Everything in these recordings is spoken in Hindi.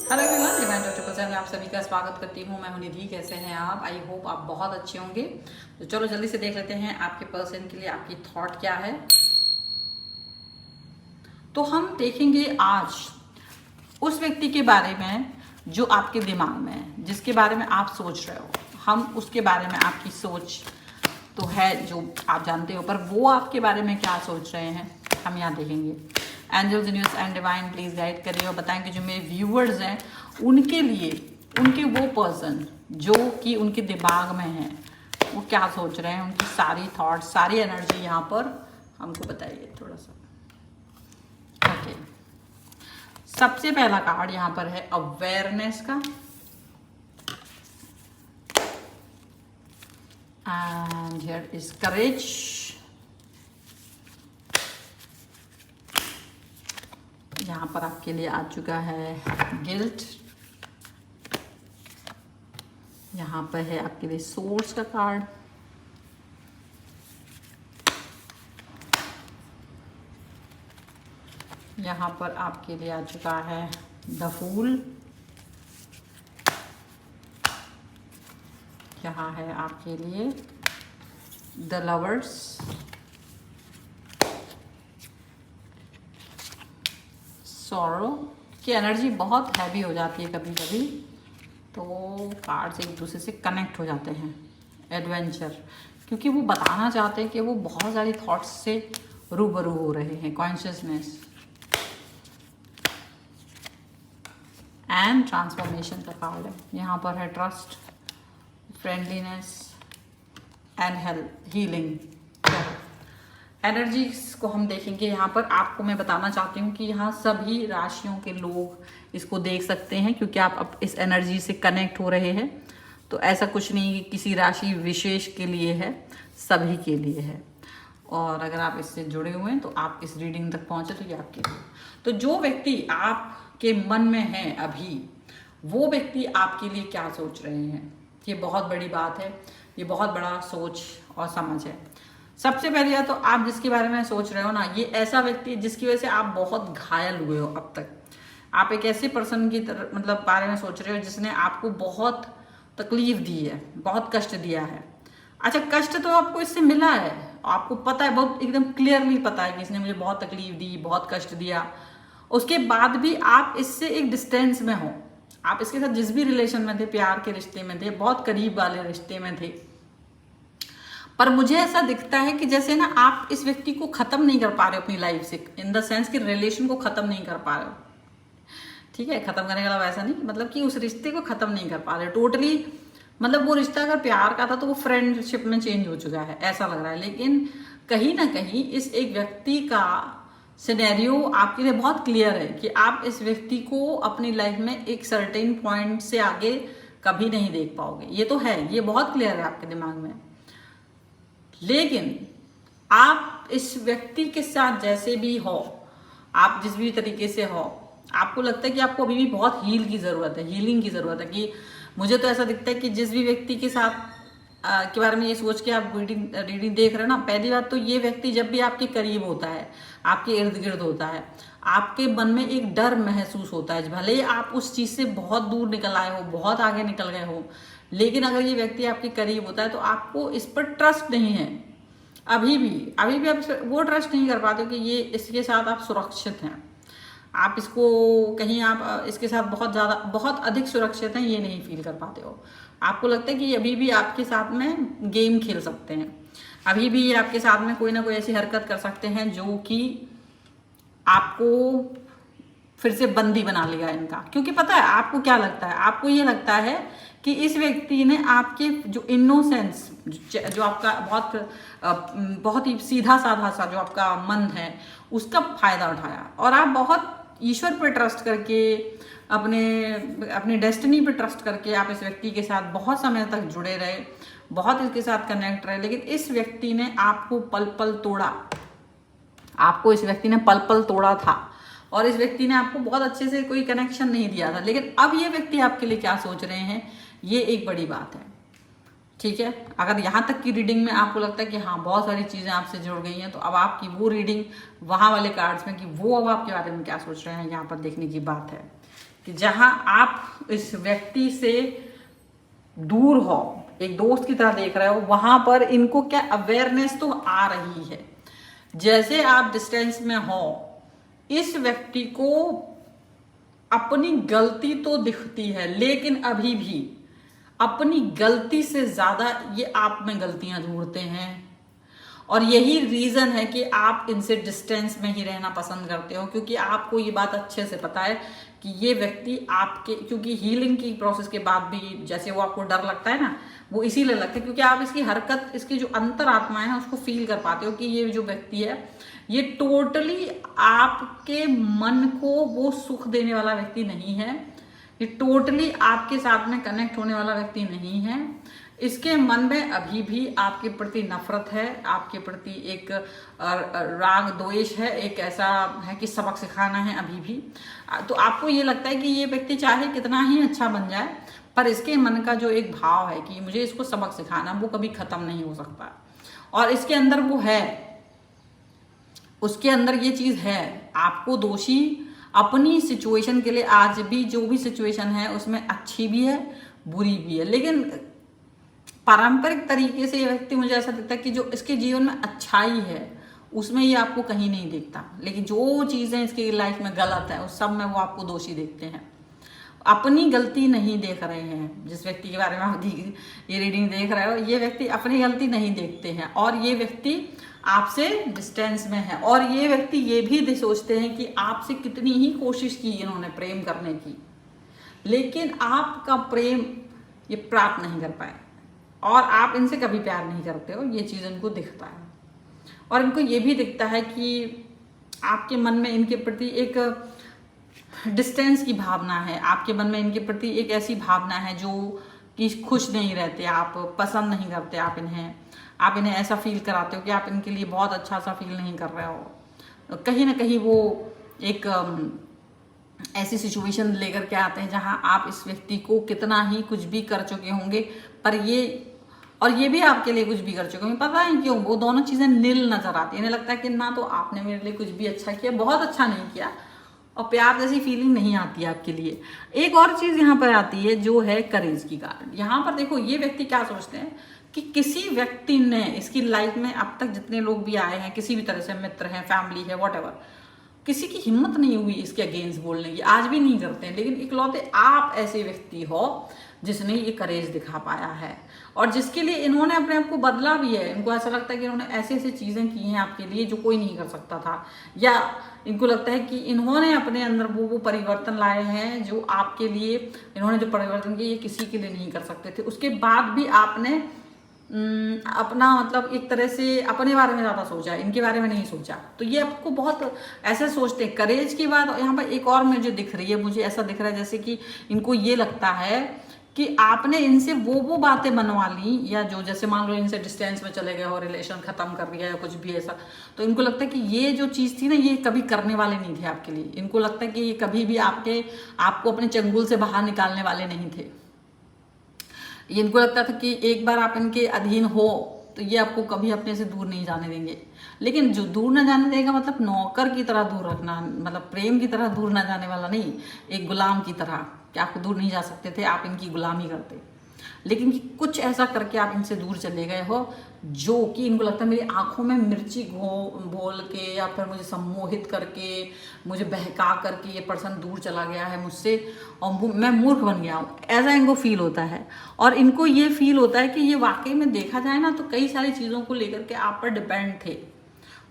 हेलो एवरीवन, डिवाइन डॉक्टर पसंद में आप सभी का स्वागत करती हूँ। मैं हूं निधि। कैसे हैं आप? आई होप आप बहुत अच्छे होंगे। तो चलो जल्दी से देख लेते हैं आपके पर्सन के लिए आपकी थॉट क्या है। तो हम देखेंगे आज उस व्यक्ति के बारे में जो आपके दिमाग में है, जिसके बारे में आप सोच रहे हो। हम उसके बारे में, आपकी सोच तो है जो आप जानते हो, पर वो आपके बारे में क्या सोच रहे हैं हम यहाँ देखेंगे। Angels, universe and divine please guide करिए और बताएं कि जो मेरे व्यूअर्स हैं उनके लिए, उनके वो पर्सन जो कि उनके दिमाग में है, वो क्या सोच रहे हैं, उनकी सारी थॉट्स, सारी एनर्जी यहाँ पर हमको बताइए थोड़ा सा। ओके, सबसे पहला कार्ड यहाँ पर है अवेयरनेस का, एंड हियर इज करेज। यहाँ पर आपके लिए आ चुका है गिल्ट। यहाँ पर है आपके लिए सोर्स का कार्ड। यहाँ पर आपके लिए आ चुका है द फूल। यहाँ है आपके लिए द लवर्स। सॉरो की एनर्जी बहुत हैवी हो जाती है कभी कभी, तो कार्ड्स एक दूसरे से कनेक्ट हो जाते हैं। एडवेंचर, क्योंकि वो बताना चाहते हैं कि वो बहुत सारी थॉट्स से रूबरू हो रहे हैं। कॉन्शियसनेस एंड ट्रांसफॉर्मेशन का कार्ड है। यहाँ पर है trust, friendliness and health, healing. Energies को हम देखेंगे। यहाँ पर आपको मैं बताना चाहती हूँ कि यहाँ सभी राशियों के लोग इसको देख सकते हैं, क्योंकि आप अब इस एनर्जी से कनेक्ट हो रहे हैं। तो ऐसा कुछ नहीं कि किसी राशि विशेष के लिए है, सभी के लिए है। और अगर आप इससे जुड़े हुए हैं तो आप इस रीडिंग तक पहुँचे तो ये आपके लिए। तो जो व्यक्ति आपके मन में है अभी, वो व्यक्ति आपके लिए क्या सोच रहे हैं, ये बहुत बड़ी बात है। ये बहुत बड़ा सोच और समझ है। सबसे पहले या तो आप जिसके बारे में सोच रहे हो ना, ये ऐसा व्यक्ति है जिसकी वजह से आप बहुत घायल हुए हो अब तक। आप एक ऐसे पर्सन की तरह मतलब बारे में सोच रहे हो जिसने आपको बहुत तकलीफ दी है, बहुत कष्ट दिया है। अच्छा, कष्ट तो आपको इससे मिला है, आपको पता है, बहुत एकदम क्लियरली पता है कि इसने मुझे बहुत तकलीफ दी, बहुत कष्ट दिया। उसके बाद भी आप इससे एक डिस्टेंस में हो। आप इसके साथ जिस भी रिलेशन में थे, प्यार के रिश्ते में थे, बहुत करीब वाले रिश्ते में थे, पर मुझे ऐसा दिखता है कि जैसे ना आप इस व्यक्ति को खत्म नहीं कर पा रहे हो अपनी लाइफ से, इन द सेंस कि रिलेशन को खत्म नहीं कर पा रहे हो। ठीक है, खत्म करने का वैसा नहीं, मतलब कि उस रिश्ते को खत्म नहीं कर पा रहे टोटली। मतलब वो रिश्ता अगर प्यार का था तो वो फ्रेंडशिप में चेंज हो चुका है, ऐसा लग रहा है। लेकिन कहीं ना कहीं इस एक व्यक्ति का सिनेरियो आपके लिए बहुत क्लियर है कि आप इस व्यक्ति को अपनी लाइफ में एक सर्टेन पॉइंट से आगे कभी नहीं देख पाओगे। ये तो है, ये बहुत क्लियर है आपके दिमाग में। लेकिन आप इस व्यक्ति के साथ जैसे भी हो, आप जिस भी तरीके से हो, आपको लगता है कि आपको अभी भी बहुत हील की ज़रूरत है, हीलिंग की ज़रूरत है। कि मुझे तो ऐसा दिखता है कि जिस भी व्यक्ति के साथ के बारे में ये सोच के आप रीडिंग देख रहे हो ना, पहली बात तो ये व्यक्ति जब भी आपके करीब होता है, आपके इर्द गिर्द होता है, आपके मन में एक डर महसूस होता है। भले ही आप उस चीज़ से बहुत दूर निकल आए हो, बहुत आगे निकल गए हो, लेकिन अगर ये व्यक्ति आपके करीब होता है तो आपको इस पर ट्रस्ट नहीं है। अभी भी आप वो ट्रस्ट नहीं कर पाते हो कि ये इसके साथ आप सुरक्षित हैं। आप इसको कहीं आप इसके साथ बहुत ज़्यादा, बहुत अधिक सुरक्षित हैं, ये नहीं फील कर पाते हो। आपको लगता है कि अभी भी आपके साथ में गेम खेल सकते हैं, अभी भी आपके साथ में कोई ना कोई ऐसी हरकत कर सकते हैं जो कि आपको फिर से बंदी बना लिया इनका। क्योंकि पता है आपको क्या लगता है, आपको ये लगता है कि इस व्यक्ति ने आपके जो इनोसेंस, जो आपका बहुत ही सीधा साधा सा जो आपका मन है, उसका फायदा उठाया। और आप बहुत ईश्वर पर ट्रस्ट करके, अपने डेस्टिनी पे ट्रस्ट करके आप इस व्यक्ति के साथ बहुत समय तक जुड़े रहे, बहुत इसके साथ कनेक्ट रहे। लेकिन इस व्यक्ति ने आपको पल पल तोड़ा, आपको इस व्यक्ति ने पल पल तोड़ा था, और इस व्यक्ति ने आपको बहुत अच्छे से कोई कनेक्शन नहीं दिया था। लेकिन अब ये व्यक्ति आपके लिए क्या सोच रहे हैं, ये एक बड़ी बात है। ठीक है, अगर यहाँ तक की रीडिंग में आपको लगता है कि हाँ बहुत सारी चीज़ें आपसे जुड़ गई हैं, तो अब आपकी वो रीडिंग वहाँ वाले कार्ड्स में कि वो अब आपके बारे में क्या सोच रहे हैं, यहाँ पर देखने की बात है। कि जहां आप इस व्यक्ति से दूर हो, एक दोस्त की तरह देख रहे हो, वहां पर इनको क्या अवेयरनेस तो आ रही है। जैसे आप डिस्टेंस में हो, इस व्यक्ति को अपनी गलती तो दिखती है, लेकिन अभी भी अपनी गलती से ज्यादा ये आप में गलतियां ढूंढते हैं। और यही रीजन है कि आप इनसे डिस्टेंस में ही रहना पसंद करते हो, क्योंकि आपको ये बात अच्छे से पता है कि ये व्यक्ति आपके, क्योंकि हीलिंग की प्रोसेस के बाद भी जैसे वो आपको डर लगता है ना, वो इसीलिए लगता है क्योंकि आप इसकी हरकत, इसकी जो अंतरात्मा है उसको फील कर पाते हो कि ये जो व्यक्ति है ये टोटली आपके मन को वो सुख देने वाला व्यक्ति नहीं है, ये टोटली आपके साथ में कनेक्ट होने वाला व्यक्ति नहीं है। इसके मन में अभी भी आपके प्रति नफरत है, आपके प्रति एक राग द्वेष है, एक ऐसा है कि सबक सिखाना है अभी भी। तो आपको ये लगता है कि ये व्यक्ति चाहे कितना ही अच्छा बन जाए, पर इसके मन का जो एक भाव है कि मुझे इसको सबक सिखाना, वो कभी खत्म नहीं हो सकता। और इसके अंदर वो है, उसके अंदर ये चीज है। आपको दोषी अपनी सिचुएशन के लिए, आज भी जो भी सिचुएशन है उसमें अच्छी भी है बुरी भी है, लेकिन पारंपरिक तरीके से ये व्यक्ति मुझे ऐसा दिखता है कि जो इसके जीवन में अच्छाई है उसमें ये आपको कहीं नहीं दिखता, लेकिन जो चीजें इसकी लाइफ में गलत है उस सब में वो आपको दोषी देखते हैं। अपनी गलती नहीं देख रहे हैं। जिस व्यक्ति के बारे में आप ये रीडिंग देख रहे हो, ये व्यक्ति अपनी गलती नहीं देखते हैं, और ये व्यक्ति आपसे डिस्टेंस में है। और ये व्यक्ति ये भी सोचते हैं कि आपसे कितनी ही कोशिश की इन्होंने प्रेम करने की, लेकिन आपका प्रेम ये प्राप्त नहीं कर पाए, और आप इनसे कभी प्यार नहीं करते हो, ये चीज इनको दिखता है। और इनको ये भी दिखता है कि आपके मन में इनके प्रति एक डिस्टेंस की भावना है, आपके मन में इनके प्रति एक ऐसी भावना है जो कि खुश नहीं रहते, आप पसंद नहीं करते आप इन्हें ऐसा फील कराते हो कि आप इनके लिए बहुत अच्छा सा फील नहीं कर रहे हो। कहीं ना कहीं वो एक ऐसी सिचुएशन लेकर के आते हैं जहां आप इस व्यक्ति को कितना ही कुछ भी कर चुके होंगे, पर ये भी आपके लिए कुछ भी कर चुके होंगे, पता है क्यों, वो दोनों चीजें नील नजर आती है। इन्हें लगता है कि ना तो आपने मेरे लिए कुछ भी अच्छा किया, बहुत अच्छा नहीं किया, और प्यार जैसी फीलिंग नहीं आती है आपके लिए। एक और चीज यहाँ पर आती है जो है करेज की कार्ड। यहाँ पर देखो, ये व्यक्ति क्या सोचते हैं कि किसी व्यक्ति ने इसकी लाइफ में अब तक जितने लोग भी आए हैं, किसी भी तरह से, मित्र हैं, फैमिली है, व्हाटएवर, किसी की हिम्मत नहीं हुई इसके अगेंस्ट बोलने की, आज भी नहीं करते हैं, लेकिन इकलौते आप ऐसे व्यक्ति हो जिसने ये करेज दिखा पाया है, और जिसके लिए इन्होंने अपने आप को बदला भी है। इनको ऐसा लगता है कि इन्होंने ऐसी ऐसी चीजें की हैं आपके लिए जो कोई नहीं कर सकता था, या इनको लगता है कि इन्होंने अपने अंदर वो परिवर्तन लाए हैं जो आपके लिए, इन्होंने जो परिवर्तन किए ये किसी के लिए नहीं कर सकते थे। उसके बाद भी आपने अपना मतलब एक तरह से अपने बारे में ज्यादा सोचा, इनके बारे में नहीं सोचा। तो ये आपको बहुत ऐसे सोचते हैं। करेज की बात यहाँ पर एक और मुझे दिख रही है, मुझे ऐसा दिख रहा है जैसे कि इनको ये लगता है कि आपने इनसे वो बातें बनवा ली, या जो जैसे मान लो इनसे डिस्टेंस में चले गए हो, रिलेशन खत्म कर दिया या कुछ भी ऐसा, तो इनको लगता है कि ये जो चीज थी ना, ये कभी करने वाले नहीं थे आपके लिए। इनको लगता है कि ये कभी भी आपको अपने चंगुल से बाहर निकालने वाले नहीं थे। इनको लगता था कि एक बार आप इनके अधीन हो तो ये आपको कभी अपने से दूर नहीं जाने देंगे। लेकिन जो दूर ना जाने देगा मतलब नौकर की तरह दूर रखना, मतलब प्रेम की तरह दूर ना जाने वाला नहीं, एक गुलाम की तरह कि आप दूर नहीं जा सकते थे, आप इनकी गुलामी करते। लेकिन कुछ ऐसा करके आप इनसे दूर चले गए हो जो कि इनको लगता है मेरी आंखों में मिर्ची घोल के या फिर मुझे सम्मोहित करके, मुझे बहका करके ये पर्सन दूर चला गया है मुझसे और मैं मूर्ख बन गया हूँ, ऐसा इनको फील होता है। और इनको ये फील होता है कि ये वाकई में देखा जाए ना तो कई सारी चीज़ों को लेकर के आप पर डिपेंड थे,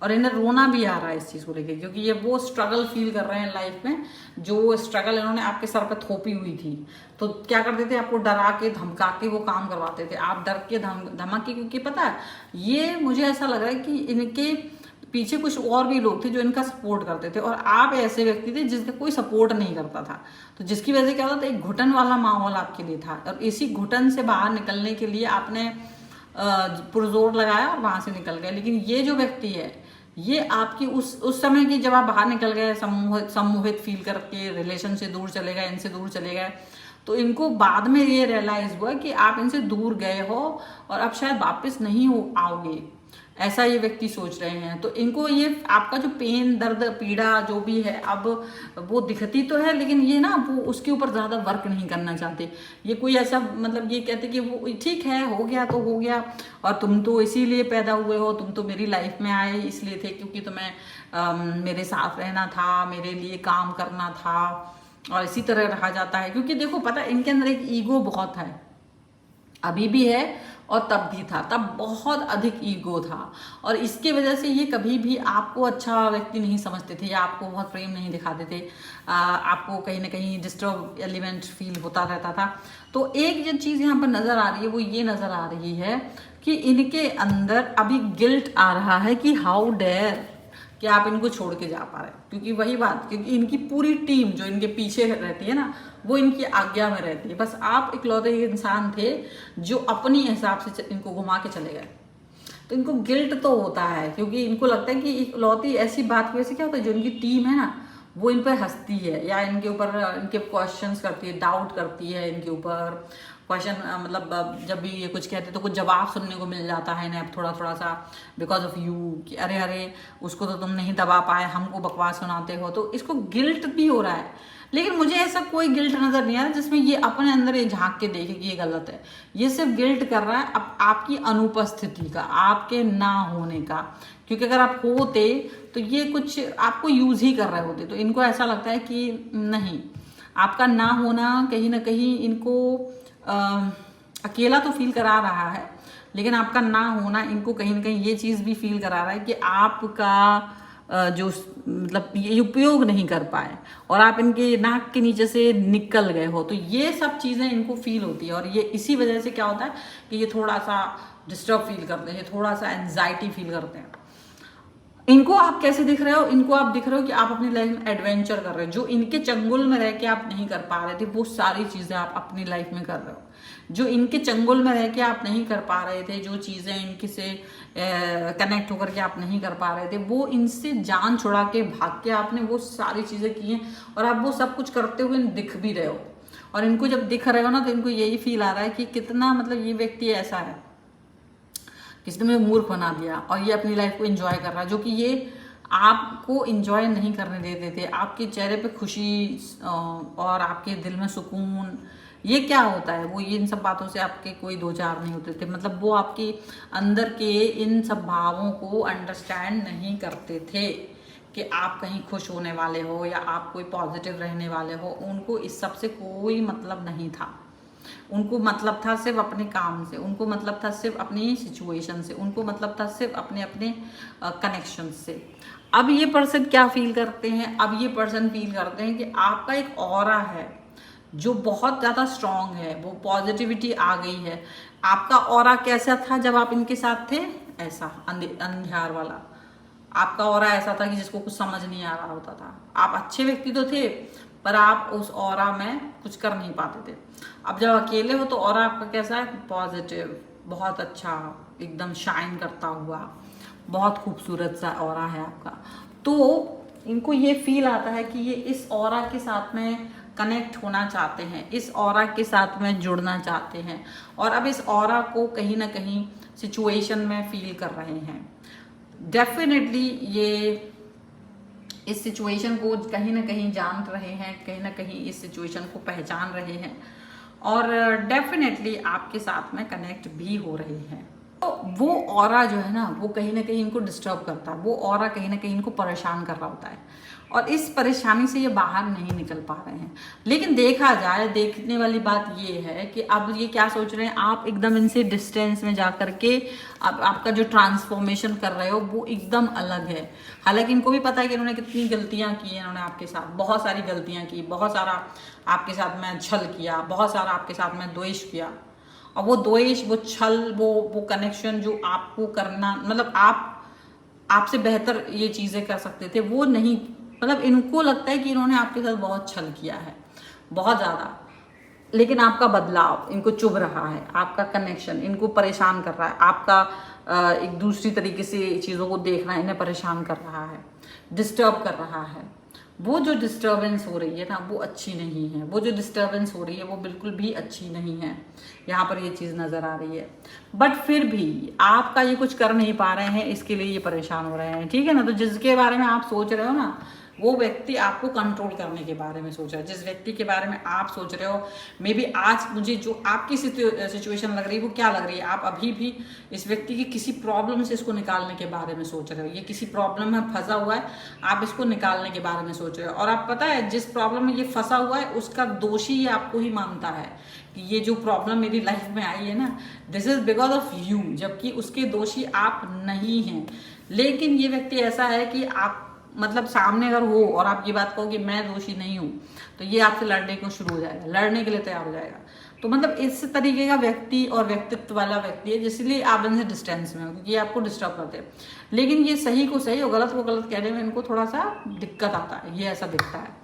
और इन्हें रोना भी आ रहा है इस चीज़ को लेकर, क्योंकि ये वो स्ट्रगल फील कर रहे हैं लाइफ में जो स्ट्रगल इन्होंने आपके सर पे थोपी हुई थी। तो क्या करते थे, आपको डरा के धमका के वो काम करवाते थे, आप डर के धमक के, क्योंकि पता है ये मुझे ऐसा लग रहा है कि इनके पीछे कुछ और भी लोग थे जो इनका सपोर्ट करते थे, और आप ऐसे व्यक्ति थे जिसका कोई सपोर्ट नहीं करता था। तो जिसकी वजह से क्या होता था, एक घुटन वाला माहौल आपके लिए था, और इसी घुटन से बाहर निकलने के लिए आपने पुरजोर लगाया और वहां से निकल गए। लेकिन ये जो व्यक्ति है ये आपकी उस समय की, जब आप बाहर निकल गए सम्मोहित फील करके, रिलेशन से दूर चले गए, इनसे दूर चले गए, तो इनको बाद में ये रियलाइज हुआ कि आप इनसे दूर गए हो और अब शायद वापस नहीं आओगे। ऐसा ये व्यक्ति सोच रहे हैं। तो इनको ये आपका जो पेन, दर्द, पीड़ा जो भी है अब वो दिखती तो है, लेकिन ये ना वो उसके ऊपर ज़्यादा वर्क नहीं करना चाहते। ये कोई ऐसा मतलब ये कहते कि वो ठीक है, हो गया तो हो गया, और तुम तो इसीलिए पैदा हुए हो, तुम तो मेरी लाइफ में आए इसलिए थे क्योंकि तुम्हें मेरे साथ रहना था, मेरे लिए काम करना था, और इसी तरह रहा जाता है। क्योंकि देखो पता है इनके अंदर एक ईगो बहुत है, अभी भी है और तब भी था, तब बहुत अधिक ईगो था, और इसके वजह से ये कभी भी आपको अच्छा व्यक्ति नहीं समझते थे या आपको बहुत प्रेम नहीं दिखाते थे। आपको कहीं ना कहीं डिस्टर्ब एलिमेंट फील होता रहता था। तो एक जो चीज़ यहाँ पर नज़र आ रही है वो ये नज़र आ रही है कि इनके अंदर अभी गिल्ट आ रहा है कि हाउ डेयर कि आप इनको छोड़ के जा पा रहे हैं। क्योंकि वही बात, क्योंकि इनकी पूरी टीम जो इनके पीछे रहती है ना, वो इनकी आज्ञा में रहती है। बस आप इकलौते इंसान थे जो अपनी हिसाब से इनको घुमा के चले गए। तो इनको गिल्ट तो होता है, क्योंकि इनको लगता है कि इकलौती ऐसी बात की वजह से क्या होता है, जो इनकी टीम है ना वो इन पर हंसती है या इनके ऊपर इनके क्वेश्चंस करती है, डाउट करती है इनके ऊपर। क्वेश्चन मतलब जब भी ये कुछ कहते तो कुछ जवाब सुनने को मिल जाता है इन्हें थोड़ा थोड़ा सा, बिकॉज ऑफ यू, कि अरे अरे उसको तो तुम नहीं दबा पाए, हमको बकवास सुनाते हो। तो इसको गिल्ट भी हो रहा है, लेकिन मुझे ऐसा कोई गिल्ट नजर नहीं आ रहा जिसमें ये अपने अंदर ये झांक के देखे कि ये गलत है। ये सिर्फ गिल्ट कर रहा है आपकी अनुपस्थिति का, आपके ना होने का। क्योंकि अगर आप होते तो ये कुछ आपको यूज ही कर रहे होते। तो इनको ऐसा लगता है कि नहीं, आपका ना होना कहीं ना कहीं इनको अकेला तो फील करा रहा है, लेकिन आपका ना होना इनको कहीं ना कहीं ये चीज़ भी फील करा रहा है कि आपका जो मतलब ये उपयोग नहीं कर पाए और आप इनके नाक के नीचे से निकल गए हो। तो ये सब चीज़ें इनको फील होती है, और ये इसी वजह से क्या होता है कि ये थोड़ा सा डिस्टर्ब फील करते हैं, थोड़ा सा एंजाइटी फील करते हैं। इनको आप कैसे दिख रहे हो, इनको आप दिख रहे हो कि आप अपनी लाइफ में एडवेंचर कर रहे हो। जो इनके चंगुल में रह के आप नहीं कर पा रहे थे, वो सारी चीज़ें आप अपनी लाइफ में कर रहे हो। जो इनके चंगुल में रह के आप नहीं कर पा रहे थे, जो चीज़ें इनके से कनेक्ट होकर के आप नहीं कर पा रहे थे, वो इनसे जान छुड़ा के भाग के आपने वो सारी चीज़ें की हैं, और आप वो सब कुछ करते हुए दिख भी रहे हो। और इनको जब दिख रहे हो ना, तो इनको यही फील आ रहा है कि कितना मतलब ये व्यक्ति ऐसा है, किसने मुझे मूर्ख बना दिया, और ये अपनी लाइफ को एंजॉय कर रहा है, जो कि ये आपको एंजॉय नहीं करने देते थे। आपके चेहरे पे खुशी और आपके दिल में सुकून, ये क्या होता है, वो ये इन सब बातों से आपके कोई दो चार नहीं होते थे। मतलब वो आपके अंदर के इन सब भावों को अंडरस्टैंड नहीं करते थे कि आप कहीं खुश होने वाले हो या आप कोई पॉजिटिव रहने वाले हो। उनको इस सब से कोई मतलब नहीं था। उनको मतलब था सिर्फ अपने काम से, उनको मतलब था सिर्फ अपनी सिचुएशन से, उनको मतलब था सिर्फ अपने अपने कनेक्शन से। अब ये पर्सन क्या फील करते हैं, अब ये पर्सन फील करते हैं कि आपका एक ऑरा है जो बहुत ज़्यादा स्ट्रॉन्ग है, वो पॉजिटिविटी आ गई है। आपका ऑरा कैसा था जब आप इनके साथ थे, ऐसा अंधियार वाला। आपका ऑरा ऐसा था कि जिसको कुछ समझ नहीं आ रहा होता था। आप अच्छे व्यक्ति तो थे, पर आप उस ऑरा में कुछ कर नहीं पाते थे। अब जब अकेले हो तो ऑरा आपका कैसा है, पॉजिटिव, बहुत अच्छा, एकदम शाइन करता हुआ, बहुत खूबसूरत सा ऑरा है आपका। तो इनको ये फील आता है कि ये इस ऑरा के साथ में कनेक्ट होना चाहते हैं, इस ऑरा के साथ में जुड़ना चाहते हैं, और अब इस ऑरा को कहीं ना कहीं सिचुएशन में फील कर रहे हैं। डेफिनेटली ये इस सिचुएशन को कहीं ना कहीं जान रहे हैं, कहीं ना कहीं इस सिचुएशन को पहचान रहे हैं, और डेफिनेटली आपके साथ में कनेक्ट भी हो रहे हैं। तो वो ऑरा जो है ना, वो कहीं ना कहीं इनको डिस्टर्ब करता है, वो ऑरा कहीं ना कहीं इनको परेशान कर रहा होता है, और इस परेशानी से ये बाहर नहीं निकल पा रहे हैं। लेकिन देखा जाए, देखने वाली बात ये है कि अब ये क्या सोच रहे हैं, आप एकदम इनसे डिस्टेंस में जा करके अब आपका जो ट्रांसफॉर्मेशन कर रहे हो वो एकदम अलग है। हालांकि इनको भी पता है कि इन्होंने कितनी गलतियां की हैं, इन्होंने आपके साथ बहुत सारी गलतियां की, बहुत सारा आपके साथ में छल किया, बहुत सारा आपके साथ में द्वेष किया, और वो द्वेष, वो छल, वो कनेक्शन जो आपको करना, मतलब आपसे बेहतर ये चीज़ें कर सकते थे, वो नहीं। मतलब इनको लगता है कि इन्होंने आपके साथ बहुत छल किया है, बहुत ज़्यादा, लेकिन आपका बदलाव इनको चुभ रहा है, आपका कनेक्शन इनको परेशान कर रहा है, आपका एक दूसरी तरीके से चीज़ों को देखना इन्हें परेशान कर रहा है, डिस्टर्ब कर रहा है। वो जो डिस्टर्बेंस हो रही है ना वो अच्छी नहीं है, वो जो डिस्टर्बेंस हो रही है वो बिल्कुल भी अच्छी नहीं है। यहाँ पर ये चीज़ नज़र आ रही है, बट फिर भी आपका ये कुछ कर नहीं पा रहे हैं, इसके लिए ये परेशान हो रहे हैं, ठीक है ना। तो जिसके बारे में आप सोच रहे हो ना, वो व्यक्ति आपको कंट्रोल करने के बारे में सोच रहा है। जिस व्यक्ति के बारे में आप सोच रहे हो, मे बी आज मुझे जो आपकी सिचुएशन लग रही है वो क्या लग रही है, आप अभी भी इस व्यक्ति की किसी प्रॉब्लम से इसको निकालने के बारे में सोच रहे हो। ये किसी प्रॉब्लम में फंसा हुआ है, आप इसको निकालने के बारे में सोच रहे हो। और आप पता है जिस प्रॉब्लम में ये फंसा हुआ है उसका दोषी ये आपको ही मानता है कि ये जो प्रॉब्लम मेरी लाइफ में आई है ना, this is because of you, जबकि उसके दोषी आप नहीं हैं। लेकिन ये व्यक्ति ऐसा है कि आप मतलब सामने अगर हो और आप ये बात कहो कि मैं दोषी नहीं हूं, तो ये आपसे लड़ने को शुरू हो जाएगा, लड़ने के लिए तैयार हो जाएगा। तो मतलब इस तरीके का व्यक्ति और व्यक्तित्व वाला व्यक्ति है, जिसलिए आप इनसे डिस्टेंस में हो, क्योंकि ये आपको डिस्टर्ब करते हैं। लेकिन ये सही को सही और गलत को गलत कहने में इनको थोड़ा सा दिक्कत आता है, ये ऐसा दिखता है।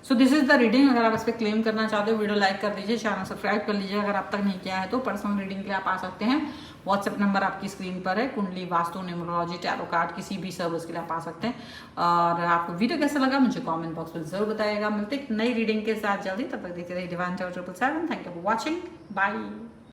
So this is the reading. अगर आप इस पर क्लेम करना चाहते हो, वीडियो लाइक कर दीजिए, चैनल सब्सक्राइब कर लीजिए अगर आप तक नहीं किया है तो। पर्सनल रीडिंग के लिए आप आ सकते हैं, व्हाट्सएप नंबर आपकी स्क्रीन पर है। कुंडली, वास्तु, न्यूमरोलॉजी, टैरो कार्ड, किसी भी सर्विस के लिए आप आ सकते हैं। और आपको वीडियो कैसा लगा मुझे कमेंट बॉक्स में जरूर बताइएगा। मिलते एक नई रीडिंग के साथ जल्दी, तब तक देखते रहिए divine tower 777। Thank you for watching, bye.